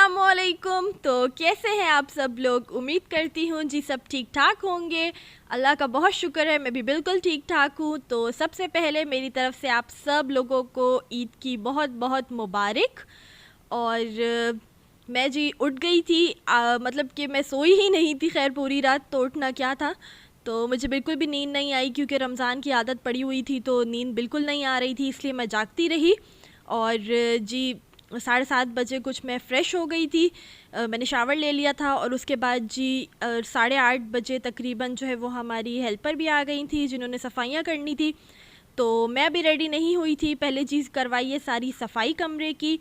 अस्सलामुअलैकुम। तो कैसे हैं आप सब लोग? उम्मीद करती हूँ जी सब ठीक ठाक होंगे। अल्लाह का बहुत शुक्र है, मैं भी बिल्कुल ठीक ठाक हूँ। तो सबसे पहले मेरी तरफ से आप सब लोगों को ईद की बहुत बहुत मुबारक। और मैं जी उठ गई थी, मतलब कि मैं सोई ही नहीं थी खैर पूरी रात, तो उठना क्या था। तो मुझे बिल्कुल भी नींद नहीं आई क्योंकि रमज़ान की आदत पड़ी हुई थी, तो नींद बिल्कुल नहीं आ रही थी, इसलिए मैं जागती रही। और जी 7:30 बजे कुछ मैं फ़्रेश हो गई थी, मैंने शावर ले लिया था। और उसके बाद जी 8:30 बजे तकरीबन जो है वो हमारी हेल्पर भी आ गई थी जिन्होंने सफाइयाँ करनी थी। तो मैं अभी रेडी नहीं हुई थी, पहले चीज़ करवाई है सारी सफाई कमरे की।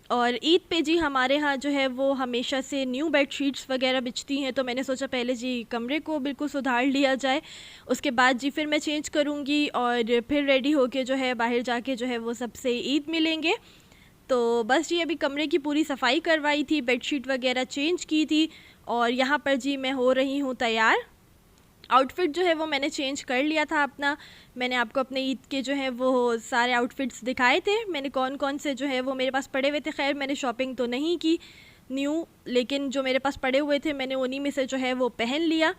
और ईद पे जी हमारे यहाँ जो है वो हमेशा से न्यू बेड शीट्स वगैरह बिछती हैं, तो मैंने सोचा पहले जी कमरे को बिल्कुल सुधार लिया जाए, उसके बाद जी फिर मैं चेंज करूँगी और फिर रेडी होके जो है बाहर जाके जो है वो सबसे ईद मिलेंगे। तो बस जी अभी कमरे की पूरी सफाई करवाई थी, बेडशीट वगैरह चेंज की थी और यहाँ पर जी मैं हो रही हूँ तैयार। आउटफिट जो है वो मैंने चेंज कर लिया था अपना। मैंने आपको अपने ईद के जो है वो सारे आउटफिट्स दिखाए थे, मैंने कौन कौन से जो है वो मेरे पास पड़े हुए थे। खैर मैंने शॉपिंग तो नहीं की न्यू, लेकिन जो मेरे पास पड़े हुए थे मैंने उन्हीं में से जो है वो पहन लिया,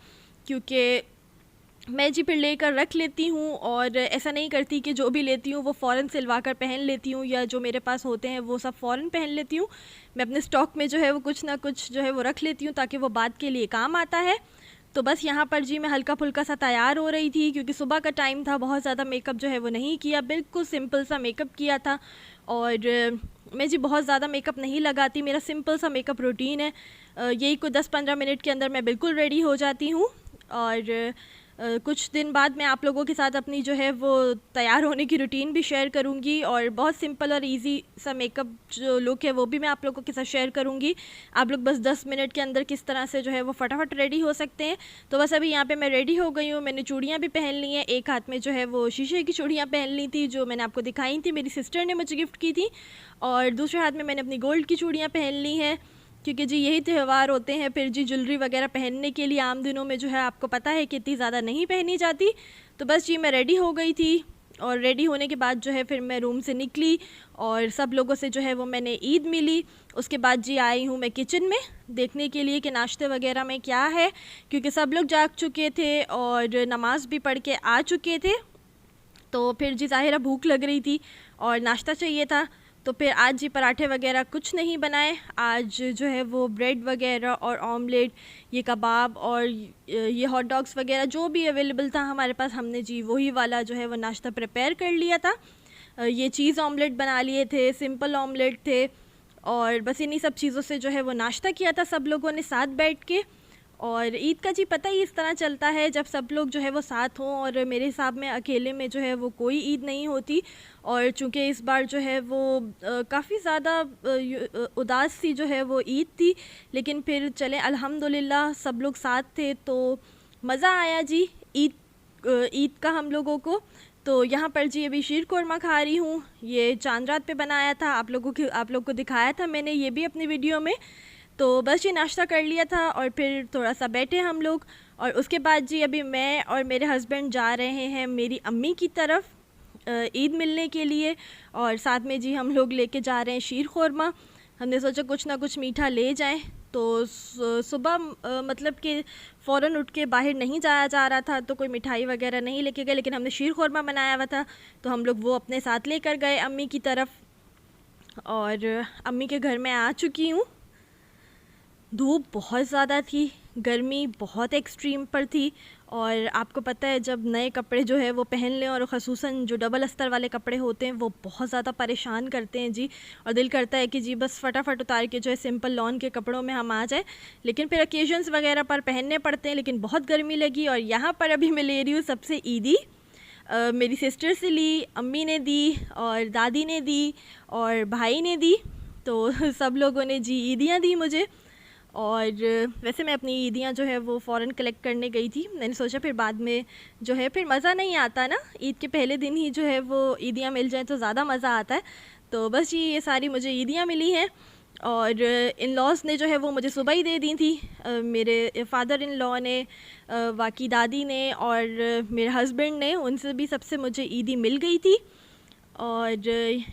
क्योंकि मैं जी फिर लेकर रख लेती हूँ और ऐसा नहीं करती कि जो भी लेती हूँ वो फ़ौरन सिलवा कर पहन लेती हूँ या जो मेरे पास होते हैं वो सब फ़ौरन पहन लेती हूँ। मैं अपने स्टॉक में जो है वो कुछ ना कुछ जो है वो रख लेती हूँ ताकि वो बाद के लिए काम आता है। तो बस यहाँ पर जी मैं हल्का फुल्का सा तैयार हो रही थी क्योंकि सुबह का टाइम था, बहुत ज़्यादा मेकअप जो है वो नहीं किया, बिल्कुल सिंपल सा मेकअप किया था। और मैं जी बहुत ज़्यादा मेकअप नहीं लगाती, मेरा सिंपल सा मेकअप रूटीन है। यही कुछ 10-15 मिनट के अंदर मैं बिल्कुल रेडी हो जाती हूँ। और कुछ दिन बाद मैं आप लोगों के साथ अपनी जो है वो तैयार होने की रूटीन भी शेयर करूँगी और बहुत सिंपल और इजी सा मेकअप जो लुक है वो भी मैं आप लोगों के साथ शेयर करूँगी। आप लोग बस 10 मिनट के अंदर किस तरह से जो है वो फटाफट रेडी हो सकते हैं। तो बस अभी यहाँ पे मैं रेडी हो गई हूँ, मैंने चूड़ियाँ भी पहन ली हैं, एक हाथ में जो है वो शीशे की चूड़ियाँ पहन ली थी जो मैंने आपको दिखाई थी, मेरी सिस्टर ने मुझे गिफ्ट की थी। और दूसरे हाथ में मैंने अपनी गोल्ड की चूड़ियाँ पहन ली हैं क्योंकि जी यही त्यौहार होते हैं फिर जी ज्वेलरी वगैरह पहनने के लिए आम दिनों में जो है आपको पता है कि इतनी ज़्यादा नहीं पहनी जाती। तो बस जी मैं रेडी हो गई थी और रेडी होने के बाद जो है फिर मैं रूम से निकली और सब लोगों से जो है वो मैंने ईद मिली। उसके बाद जी आई हूँ मैं किचन में देखने के लिए कि नाश्ते वगैरह में क्या है, क्योंकि सब लोग जाग चुके थे और नमाज़ भी पढ़ के आ चुके थे। तो फिर जी ज़ाहिरा भूख लग रही थी और नाश्ता चाहिए था। तो फिर आज जी पराठे वगैरह कुछ नहीं बनाए, आज जो है वो ब्रेड वगैरह और ऑमलेट, ये कबाब और ये हॉट डॉग्स वगैरह जो भी अवेलेबल था हमारे पास, हमने जी वही वाला जो है वो नाश्ता प्रिपेयर कर लिया था। ये चीज़ ऑमलेट बना लिए थे, सिंपल ऑमलेट थे और बस इन्हीं सब चीज़ों से जो है वो नाश्ता किया था सब लोगों ने साथ बैठ के। और ईद का जी पता ही इस तरह चलता है जब सब लोग जो है वो साथ हों, और मेरे हिसाब में अकेले में जो है वो कोई ईद नहीं होती। और चूँकि इस बार जो है वो काफ़ी ज़्यादा उदास सी जो है वो ईद थी, लेकिन फिर चले अल्हम्दुलिल्लाह सब लोग साथ थे तो मज़ा आया जी ईद का हम लोगों को। तो यहाँ पर जी अभी शीर कोरमा खा रही हूँ, ये चांद रात पे बनाया था, आप लोग को दिखाया था मैंने ये भी अपनी वीडियो में। तो बस जी नाश्ता कर लिया था और फिर थोड़ा सा बैठे हम लोग। और उसके बाद जी अभी मैं और मेरे हस्बैंड जा रहे हैं मेरी अम्मी की तरफ ईद मिलने के लिए, और साथ में जी हम लोग लेके जा रहे हैं शीर खोरमा। हमने सोचा कुछ ना कुछ मीठा ले जाएं। तो सुबह मतलब कि फ़ौरन उठ के बाहर नहीं जाया जा रहा था तो कोई मिठाई वगैरह नहीं लेके गए, लेकिन हमने शीर खोरमा बनाया हुआ था तो हम लोग वो अपने साथ लेकर गए अम्मी की तरफ। और अम्मी के घर में आ चुकी हूँ। धूप बहुत ज़्यादा थी, गर्मी बहुत एक्सट्रीम पर थी, और आपको पता है जब नए कपड़े जो है वो पहन लें और ख़ुसूसन जो डबल अस्तर वाले कपड़े होते हैं वो बहुत ज़्यादा परेशान करते हैं जी। और दिल करता है कि जी बस फटाफट उतार के जो है सिंपल लॉन के कपड़ों में हम आ जाए, लेकिन फिर ओकेजन्स वगैरह पर पहनने पड़ते हैं। लेकिन बहुत गर्मी लगी और यहाँ पर अभी मैं ले रही हूँ सबसे ईदी। मेरी सिस्टर से ली, अम्मी ने दी और दादी ने दी और भाई ने दी, तो सब लोगों ने जी ईदियाँ दी मुझे। और वैसे मैं अपनी ईदियाँ जो है वो फ़ौरन कलेक्ट करने गई थी, मैंने सोचा फिर बाद में जो है फिर मज़ा नहीं आता ना, ईद के पहले दिन ही जो है वो ईदियाँ मिल जाएँ तो ज़्यादा मज़ा आता है। तो बस ये सारी मुझे ईदियाँ मिली हैं और इन लॉज़ ने जो है वो मुझे सुबह ही दे दी थी। मेरे फादर इन लॉ ने, बाकी दादी ने और मेरे हस्बैंड ने, उनसे भी सबसे मुझे ईदी मिल गई थी। और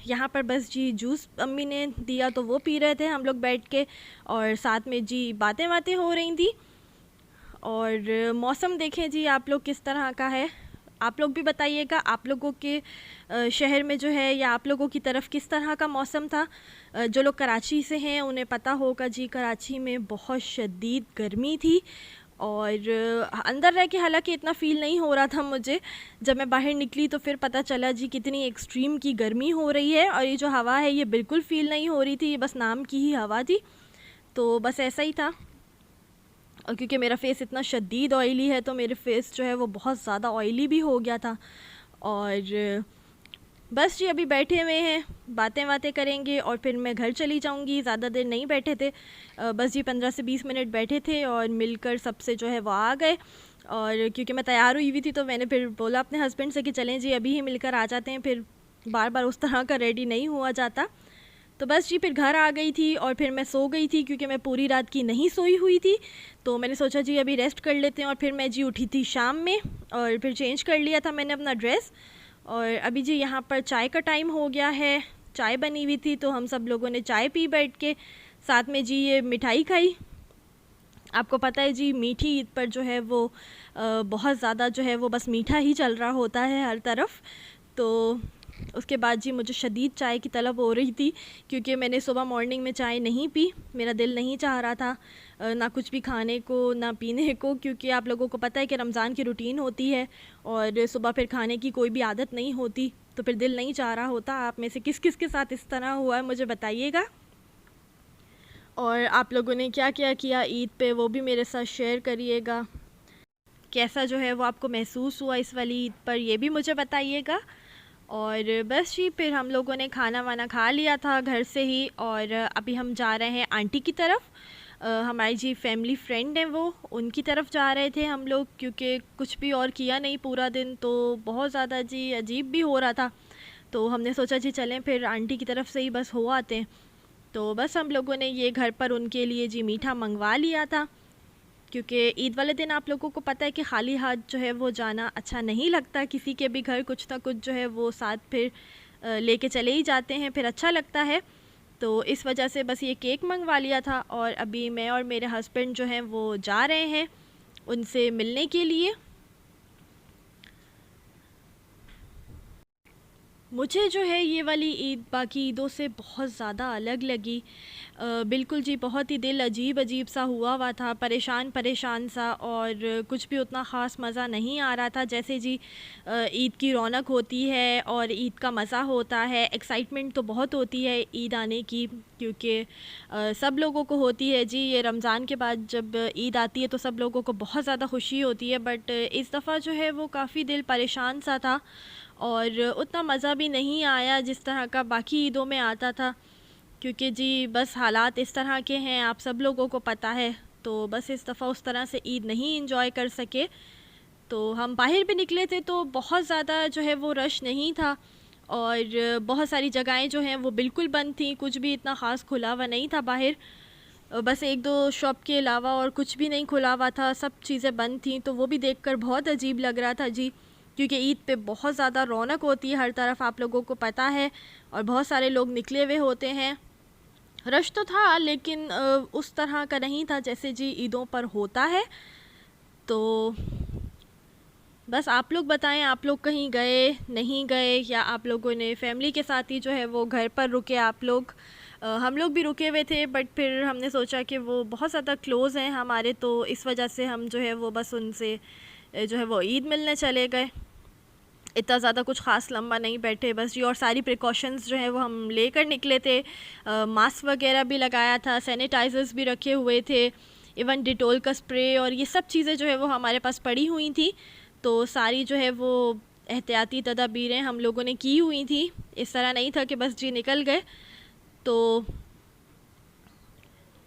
यहाँ पर बस जी जूस अम्मी ने दिया तो वो पी रहे थे हम लोग बैठ के, और साथ में जी बातें बातें हो रही थी। और मौसम देखें जी आप लोग किस तरह का है, आप लोग भी बताइएगा आप लोगों के शहर में जो है या आप लोगों की तरफ किस तरह का मौसम था। जो लोग कराची से हैं उन्हें पता होगा जी कराची में बहुत शदीद गर्मी थी, और अंदर रह के हालांकि इतना फ़ील नहीं हो रहा था मुझे, जब मैं बाहर निकली तो फिर पता चला जी कितनी एक्सट्रीम की गर्मी हो रही है। और ये जो हवा है ये बिल्कुल फ़ील नहीं हो रही थी, ये बस नाम की ही हवा थी। तो बस ऐसा ही था, और क्योंकि मेरा फ़ेस इतना शदीद ऑयली है तो मेरे फेस जो है वो बहुत ज़्यादा ऑयली भी हो गया था। और बस जी अभी बैठे हुए हैं, बातें बातें करेंगे और फिर मैं घर चली जाऊंगी। ज़्यादा देर नहीं बैठे थे, बस जी 15 से 20 मिनट बैठे थे और मिलकर सबसे जो है वो आ गए। और क्योंकि मैं तैयार हुई हुई थी तो मैंने फिर बोला अपने हस्बैंड से कि चलें जी अभी ही मिलकर आ जाते हैं, फिर बार बार उस तरह का रेडी नहीं हुआ जाता। तो बस जी फिर घर आ गई थी और फिर मैं सो गई थी, क्योंकि मैं पूरी रात की नहीं सोई हुई थी। तो मैंने सोचा जी अभी रेस्ट कर लेते हैं, और फिर मैं जी उठी थी शाम में और फिर चेंज कर लिया था मैंने अपना ड्रेस। और अभी जी यहाँ पर चाय का टाइम हो गया है, चाय बनी हुई थी तो हम सब लोगों ने चाय पी बैठ के, साथ में जी ये मिठाई खाई। आपको पता है जी मीठी ईद पर जो है वो बहुत ज़्यादा जो है वो बस मीठा ही चल रहा होता है हर तरफ। तो उसके बाद जी मुझे शदीद चाय की तलब हो रही थी, क्योंकि मैंने सुबह मॉर्निंग में चाय नहीं पी, मेरा दिल नहीं चाह रहा था ना कुछ भी खाने को ना पीने को, क्योंकि आप लोगों को पता है कि रमज़ान की रूटीन होती है और सुबह फिर खाने की कोई भी आदत नहीं होती, तो फिर दिल नहीं चाह रहा होता। आप में से किस किस के साथ इस तरह हुआ है मुझे बताइएगा, और आप लोगों ने क्या क्या किया ईद पे वो भी मेरे साथ शेयर करिएगा। कैसा जो है वो आपको महसूस हुआ इस वाली ईद पर ये भी मुझे बताइएगा। और बस जी फिर हम लोगों ने खाना वाना खा लिया था घर से ही, और अभी हम जा रहे हैं आंटी की तरफ। हमारी जी फैमिली फ्रेंड हैं वो, उनकी तरफ जा रहे थे हम लोग, क्योंकि कुछ भी और किया नहीं पूरा दिन तो बहुत ज़्यादा जी अजीब भी हो रहा था। तो हमने सोचा जी चलें फिर आंटी की तरफ से ही बस हो आते हैं। तो बस हम लोगों ने ये घर पर उनके लिए जी मीठा मंगवा लिया था, क्योंकि ईद वाले दिन आप लोगों को पता है कि खाली हाथ जो है वो जाना अच्छा नहीं लगता, किसी के भी घर कुछ ना कुछ जो है वो साथ फिर लेके चले ही जाते हैं, फिर अच्छा लगता है। तो इस वजह से बस ये केक मंगवा लिया था, और अभी मैं और मेरे हस्बैंड जो हैं वो जा रहे हैं उनसे मिलने के लिए। मुझे जो है ये वाली ईद बाकी ईदों से बहुत ज़्यादा अलग लगी। बिल्कुल जी बहुत ही दिल अजीब अजीब सा हुआ था, परेशान परेशान सा, और कुछ भी उतना ख़ास मज़ा नहीं आ रहा था। जैसे जी ईद की रौनक होती है और ईद का मज़ा होता है, एक्साइटमेंट तो बहुत होती है ईद आने की, क्योंकि सब लोगों को होती है जी। ये रमज़ान के बाद जब ईद आती है तो सब लोगों को बहुत ज़्यादा खुशी होती है, बट इस दफ़ा जो है वो काफ़ी दिल परेशान सा था, और उतना मज़ा भी नहीं आया जिस तरह का बाकी ईदों में आता था, क्योंकि जी बस हालात इस तरह के हैं, आप सब लोगों को पता है। तो बस इस दफ़ा उस तरह से ईद नहीं एंजॉय कर सके। तो हम बाहर भी निकले थे तो बहुत ज़्यादा जो है वो रश नहीं था, और बहुत सारी जगहें जो हैं वो बिल्कुल बंद थी, कुछ भी इतना ख़ास खुला हुआ नहीं था बाहर। बस एक दो शॉप के अलावा और कुछ भी नहीं खुला हुआ था, सब चीज़ें बंद थी। तो वो भी देखकर बहुत अजीब लग रहा था जी, क्योंकि ईद पे बहुत ज़्यादा रौनक होती है हर तरफ, आप लोगों को पता है, और बहुत सारे लोग निकले हुए होते हैं। रश तो था लेकिन उस तरह का नहीं था जैसे जी ईदों पर होता है। तो बस आप लोग बताएं, आप लोग कहीं गए नहीं गए, या आप लोगों ने फैमिली के साथ ही जो है वो घर पर रुके आप लोग। हम लोग भी रुके हुए थे, बट फिर हमने सोचा कि वो बहुत ज़्यादा क्लोज़ हैं हमारे, तो इस वजह से हम जो है वो बस उनसे जो है वो ईद मिलने चले गए। इतना ज़्यादा कुछ ख़ास लंबा नहीं बैठे बस जी, और सारी प्रिकॉशंस जो है वो हम लेकर निकले थे। मास्क वगैरह भी लगाया था, सैनिटाइज़र्स भी रखे हुए थे, इवन डिटोल का स्प्रे और ये सब चीज़ें जो है वो हमारे पास पड़ी हुई थी। तो सारी जो है वो एहतियाती तदाबीरें हम लोगों ने की हुई थी, इस तरह नहीं था कि बस जी निकल गए। तो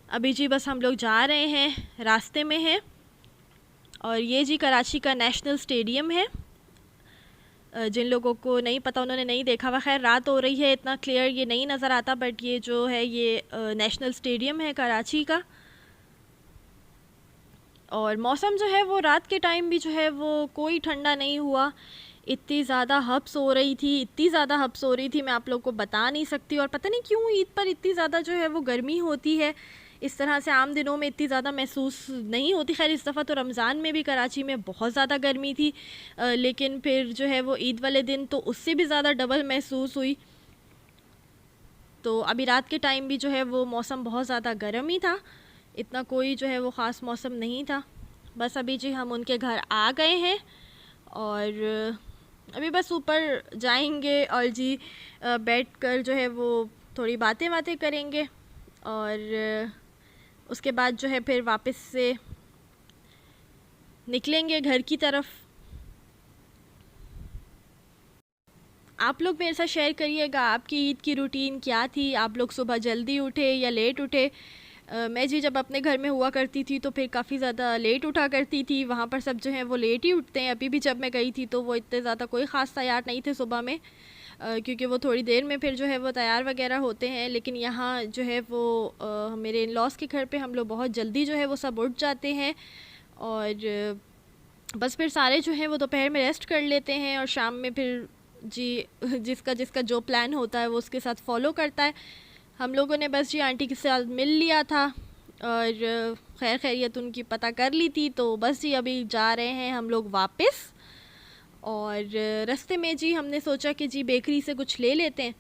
अभी जी बस हम लोग जा रहे हैं, रास्ते में हैं, और ये जी कराची का नेशनल स्टेडियम है। जिन लोगों को नहीं पता उन्होंने नहीं देखा हुआ, खैर रात हो रही है इतना क्लियर ये नहीं नज़र आता, बट ये जो है ये नेशनल स्टेडियम है कराची का। और मौसम जो है वो रात के टाइम भी जो है वो कोई ठंडा नहीं हुआ, इतनी ज़्यादा हब्स हो रही थी, इतनी ज़्यादा हब्स हो रही थी, मैं आप लोग को बता नहीं सकती। और पता नहीं क्यों ईद पर इतनी ज़्यादा जो है वो गर्मी होती है, इस तरह से आम दिनों में इतनी ज़्यादा महसूस नहीं होती। खैर इस दफ़ा तो रमज़ान में भी कराची में बहुत ज़्यादा गर्मी थी, लेकिन फिर जो है वो ईद वाले दिन तो उससे भी ज़्यादा डबल महसूस हुई। तो अभी रात के टाइम भी जो है वो मौसम बहुत ज़्यादा गर्म ही था, इतना कोई जो है वो ख़ास मौसम नहीं था। बस अभी जी हम उनके घर आ गए हैं और अभी बस ऊपर जाएंगे और जी बैठ कर जो है वो थोड़ी बातें बातें करेंगे और उसके बाद जो है फिर वापस से निकलेंगे घर की तरफ। आप लोग मेरे साथ शेयर करिएगा आपकी ईद की रूटीन क्या थी, आप लोग सुबह जल्दी उठे या लेट उठे। मैं जी जब अपने घर में हुआ करती थी तो फिर काफ़ी ज़्यादा लेट उठा करती थी, वहाँ पर सब जो है वो लेट ही उठते हैं। अभी भी जब मैं गई थी तो वो इतने ज़्यादा कोई ख़ास तैयार नहीं थे सुबह में, क्योंकि वो थोड़ी देर में फिर जो है वो तैयार वगैरह होते हैं। लेकिन यहाँ जो है वो मेरे इन लॉस के घर पे हम लोग बहुत जल्दी जो है वो सब उठ जाते हैं और बस फिर सारे जो हैं वो दोपहर में रेस्ट कर लेते हैं और शाम में फिर जी जिसका जिसका जो प्लान होता है वो उसके साथ फॉलो करता है। हम लोगों ने बस जी आंटी के साथ मिल लिया था और खैर खैरियत उनकी पता कर ली थी, तो बस जी अभी जा रहे हैं हम लोग वापस। और रास्ते में जी हमने सोचा कि जी बेकरी से कुछ ले लेते हैं,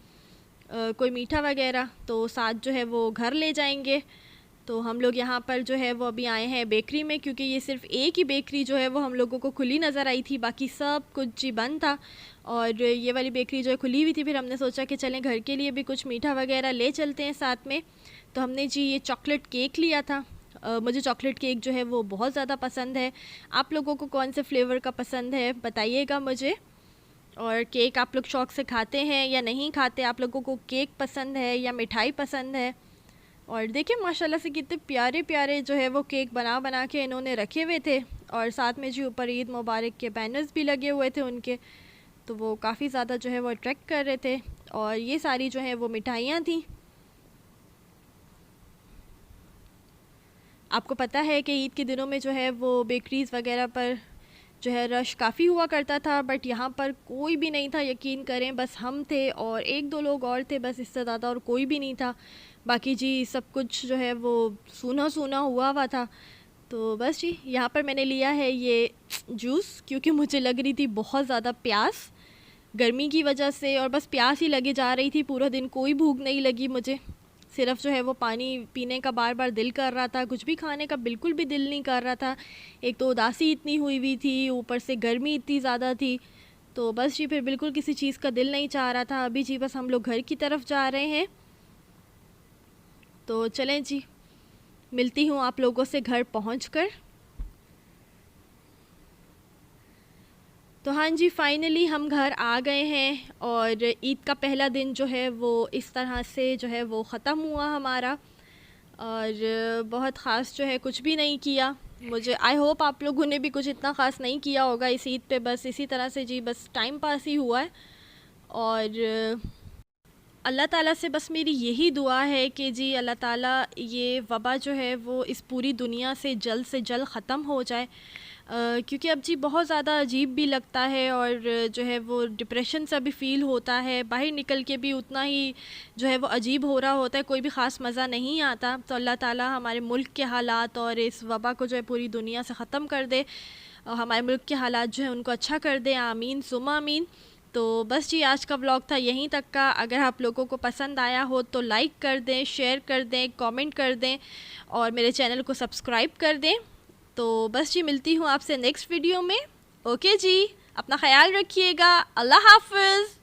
कोई मीठा वगैरह, तो साथ जो है वो घर ले जाएंगे। तो हम लोग यहाँ पर जो है वो अभी आए हैं बेकरी में, क्योंकि ये सिर्फ़ एक ही बेकरी जो है वो हम लोगों को खुली नज़र आई थी, बाकी सब कुछ जी बंद था और ये वाली बेकरी जो है खुली हुई थी। फिर हमने सोचा कि चलें घर के लिए भी कुछ मीठा वगैरह ले चलते हैं साथ में। तो हमने जी ये चॉकलेट केक लिया था। मुझे चॉकलेट केक जो है वो बहुत ज़्यादा पसंद है। आप लोगों को कौन से फ्लेवर का पसंद है बताइएगा मुझे। और केक आप लोग शौक़ से खाते हैं या नहीं खाते, आप लोगों को केक पसंद है या मिठाई पसंद है। और देखिए माशाल्लाह से कितने प्यारे प्यारे जो है वो केक बना बना के इन्होंने रखे हुए थे और साथ में जी ऊपर ईद मुबारक के बैनर्स भी लगे हुए थे उनके, तो वो काफ़ी ज़्यादा जो है वो अट्रैक्ट कर रहे थे। और ये सारी जो है वो मिठाइयाँ थी। आपको पता है कि ईद के दिनों में जो है वो बेकरीज़ वगैरह पर जो है रश काफ़ी हुआ करता था, बट यहाँ पर कोई भी नहीं था, यकीन करें। बस हम थे और एक दो लोग और थे, बस इससे ज़्यादा और कोई भी नहीं था। बाकी जी सब कुछ जो है वो सूना सूना हुआ था। तो बस जी यहाँ पर मैंने लिया है ये जूस, क्योंकि मुझे लग रही थी बहुत ज़्यादा प्यास गर्मी की वजह से, और बस प्यास ही लगे जा रही थी पूरा दिन, कोई भूख नहीं लगी मुझे। सिर्फ़ जो है वो पानी पीने का बार बार दिल कर रहा था, कुछ भी खाने का बिल्कुल भी दिल नहीं कर रहा था। एक तो उदासी इतनी हुई थी, ऊपर से गर्मी इतनी ज़्यादा थी, तो बस जी फिर बिल्कुल किसी चीज़ का दिल नहीं चाह रहा था। अभी जी बस हम लोग घर की तरफ जा रहे हैं, तो चलें जी मिलती हूँ आप लोगों से घर पहुँचकर। तो हाँ जी फाइनली हम घर आ गए हैं और ईद का पहला दिन जो है वो इस तरह से जो है वो ख़त्म हुआ हमारा, और बहुत ख़ास जो है कुछ भी नहीं किया। मुझे आई होप आप लोगों ने भी कुछ इतना ख़ास नहीं किया होगा इस ईद पे, बस इसी तरह से जी बस टाइम पास ही हुआ है। और अल्लाह ताला से बस मेरी यही दुआ है कि जी अल्लाह ताला ये वबा जो है वो इस पूरी दुनिया से जल्द ख़त्म हो जाए, क्योंकि अब जी बहुत ज़्यादा अजीब भी लगता है और जो है वो डिप्रेशन सा भी फ़ील होता है, बाहर निकल के भी उतना ही जो है वो अजीब हो रहा होता है, कोई भी ख़ास मज़ा नहीं आता। तो अल्लाह ताला हमारे मुल्क के हालात और इस वबा को जो है पूरी दुनिया से ख़त्म कर दे और हमारे मुल्क के हालात जो है उनको अच्छा कर दे, आमीन सुम्मा आमीन। तो बस जी आज का व्लॉग था यहीं तक का। अगर आप लोगों को पसंद आया हो तो लाइक कर दें, शेयर कर दें, कमेंट कर दें और मेरे चैनल को सब्सक्राइब कर दें। तो बस जी मिलती हूँ आपसे नेक्स्ट वीडियो में। ओके जी, अपना ख्याल रखिएगा। अल्लाह हाफ़िज़।